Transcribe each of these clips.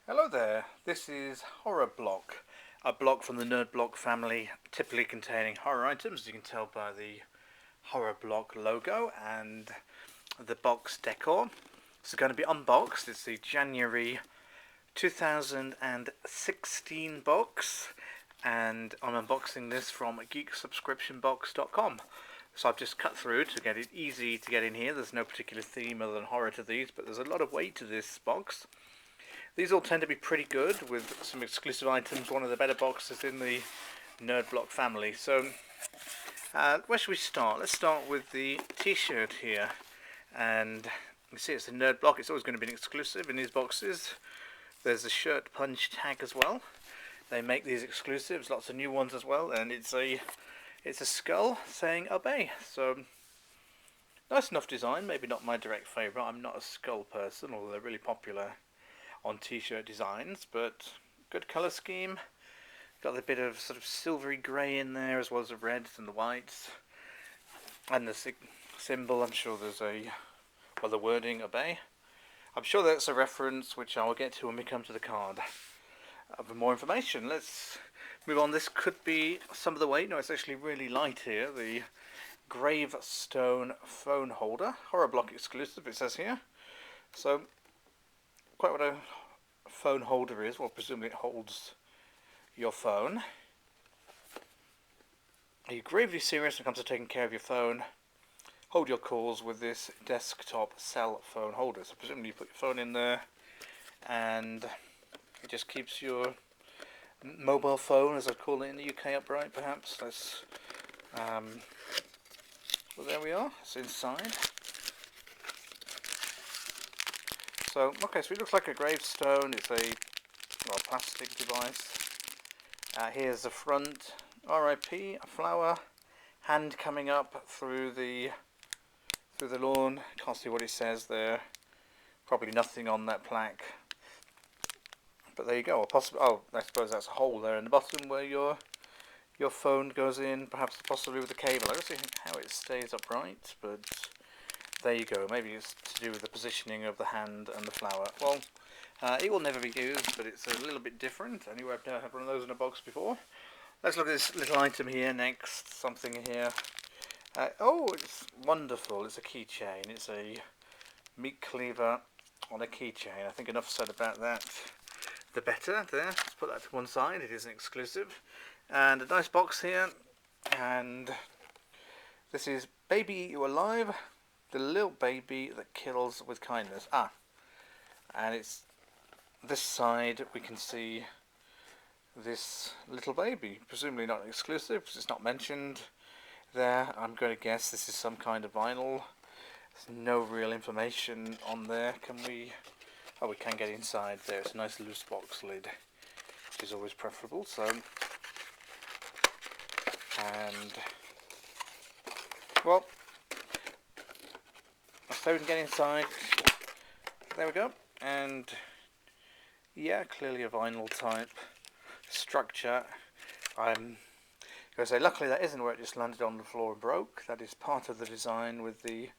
Hello there, this is Horror Block, a block from the Nerd Block family, typically containing horror items, as you can tell by the Horror Block logo and the box decor. It's going to be unboxed. It's the January 2016 box, and I'm unboxing this from geeksubscriptionbox.com. So I've just cut through to get it easy to get in here. There's no particular theme other than horror to these, but there's a lot of weight to this box. These all tend to be pretty good, with some exclusive items, one of the better boxes in the Nerd Block family. So, where should we start? Let's start with the T-shirt here. And you see it's a Nerd Block, it's always going to be an exclusive in these boxes. There's a shirt punch tag as well. They make these exclusives, lots of new ones as well, and it's a skull saying obey. So, nice enough design, maybe not my direct favourite. I'm not a skull person, although they're really popular on T-shirt designs, but good colour scheme. Got a bit of sort of silvery grey in there, as well as the reds and the whites, and the symbol. I'm sure there's the wording obey. I'm sure that's a reference which I will get to when we come to the card. For more information, let's move on. This could be some of the weight. No, it's actually really light here. The gravestone phone holder, Horror Block exclusive, it says here. So, quite what a phone holder is. Well, presumably it holds your phone. Are you gravely serious when it comes to taking care of your phone? Hold your calls with this desktop cell phone holder. So presumably you put your phone in there and it just keeps your mobile phone, as I call it in the UK, upright, perhaps. Well, there we are. It's inside. So, okay, so it looks like a gravestone. It's a plastic device. Here's the front. R.I.P. A flower. Hand coming up through the lawn. Can't see what it says there. Probably nothing on that plaque. But there you go. I suppose that's a hole there in the bottom where your phone goes in. Perhaps possibly with a cable. I don't see how it stays upright, but there you go. Maybe it's to do with the positioning of the hand and the flower. Well, it will never be used, but it's a little bit different. Anyway, I've never had one of those in a box before. Let's look at this little item here next. Something here. Oh, it's wonderful. It's a keychain. It's a meat cleaver on a keychain. I think enough said about that. The better. There. Let's put that to one side. It is an exclusive. And a nice box here. And this is Baby Eat You Alive. The little baby that kills with kindness. And it's this side we can see this little baby, presumably not exclusive because it's not mentioned there. I'm going to guess this is some kind of vinyl. There's no real information on there. Can we? Oh, we can get inside there. It's a nice loose box lid, which is always preferable. So, and well, so we can get inside. There we go. And yeah, clearly a vinyl type structure. I'm going to say, luckily that isn't where it just landed on the floor and broke. That is part of the design with the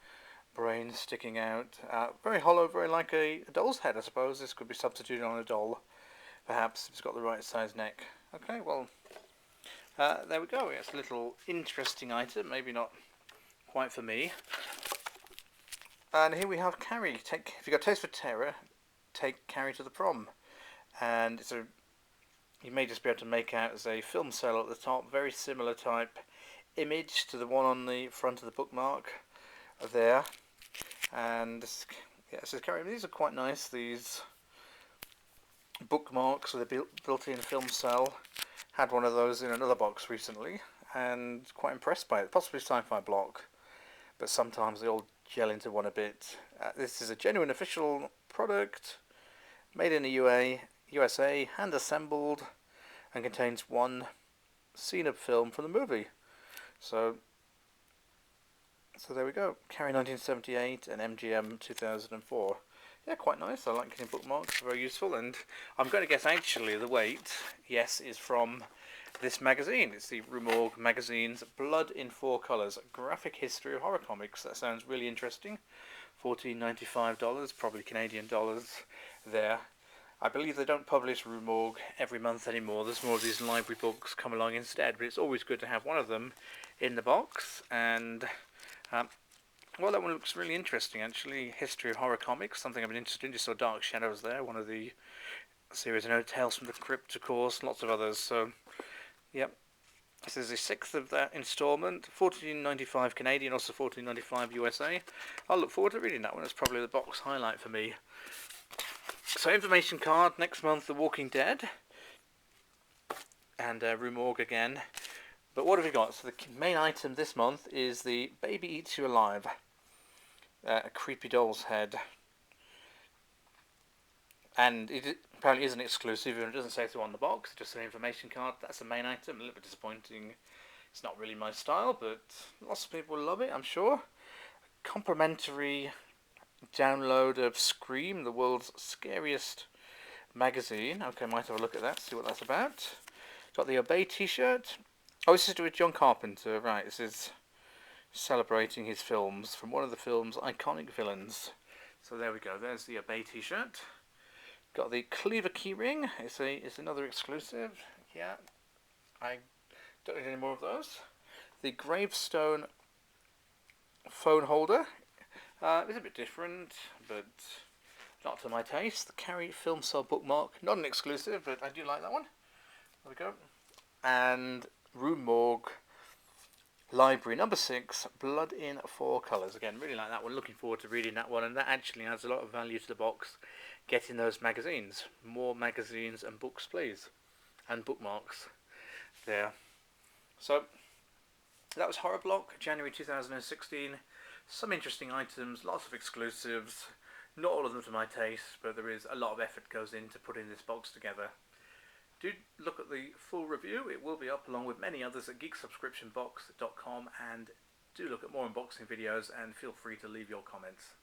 brain sticking out. Very hollow, very like a doll's head, I suppose. This could be substituted on a doll, perhaps, if it's got the right size neck. Okay, well, there we go. It's a little interesting item, maybe not quite for me. And here we have Carrie. If you've got a taste for terror, take Carrie to the prom. And you may just be able to make out as a film cell at the top, very similar type image to the one on the front of the bookmark there. And yeah, it says Carrie. These are quite nice. These bookmarks with a built-in film cell. Had one of those in another box recently, and quite impressed by it. Possibly sci-fi block, but sometimes they all gel into one a bit. This is a genuine official product, made in the USA, hand assembled, and contains one scene of film from the movie. So there we go. Carrie 1978 and MGM 2004. Yeah, quite nice. I like getting bookmarks. Very useful. And I'm going to guess actually the weight, yes, is from this magazine. It's the Remorg magazine's Blood in 4 Colours, Graphic History of Horror Comics. That sounds really interesting. $14.95, probably Canadian dollars there. I believe they don't publish Remorg every month anymore. There's more of these library books come along instead, but it's always good to have one of them in the box. And well, that one looks really interesting actually. History of horror comics, something I've been interested in. Just saw Dark Shadows there, one of the series. I know Tales from the Crypt, of course, lots of others. So, yep. This is the 6th of that instalment, $14.95 Canadian, also $14.95 USA. I'll look forward to reading that one. It's probably the box highlight for me. So, information card next month: The Walking Dead and Remorg again. But what have we got? So the main item this month is the Baby Eats You Alive, a creepy doll's head. And it apparently isn't exclusive, and it doesn't say so on the box, just an information card. That's the main item. A little bit disappointing. It's not really my style, but lots of people love it, I'm sure. Complimentary download of Scream, the world's scariest magazine. Okay, might have a look at that, see what that's about. Got the Obey T-shirt. Oh, this is to do with John Carpenter, right? This is celebrating his films from one of the film's iconic villains. So there we go. There's the Obey T-shirt. Got the Cleaver keyring. It's another exclusive. Yeah, I don't need any more of those. The Gravestone phone holder. It's a bit different, but not to my taste. The Carrie film cell bookmark. Not an exclusive, but I do like that one. There we go. And Remorg Library number 6, Blood in 4 Colours. Again, really like that one. Looking forward to reading that one, and that actually adds a lot of value to the box. Getting those magazines. More magazines and books, please. And bookmarks. There. So, that was Horror Block, January 2016. Some interesting items, lots of exclusives. Not all of them to my taste, but there is a lot of effort goes into putting this box together. Do look at the full review. It will be up along with many others at geeksubscriptionbox.com, and do look at more unboxing videos, and feel free to leave your comments.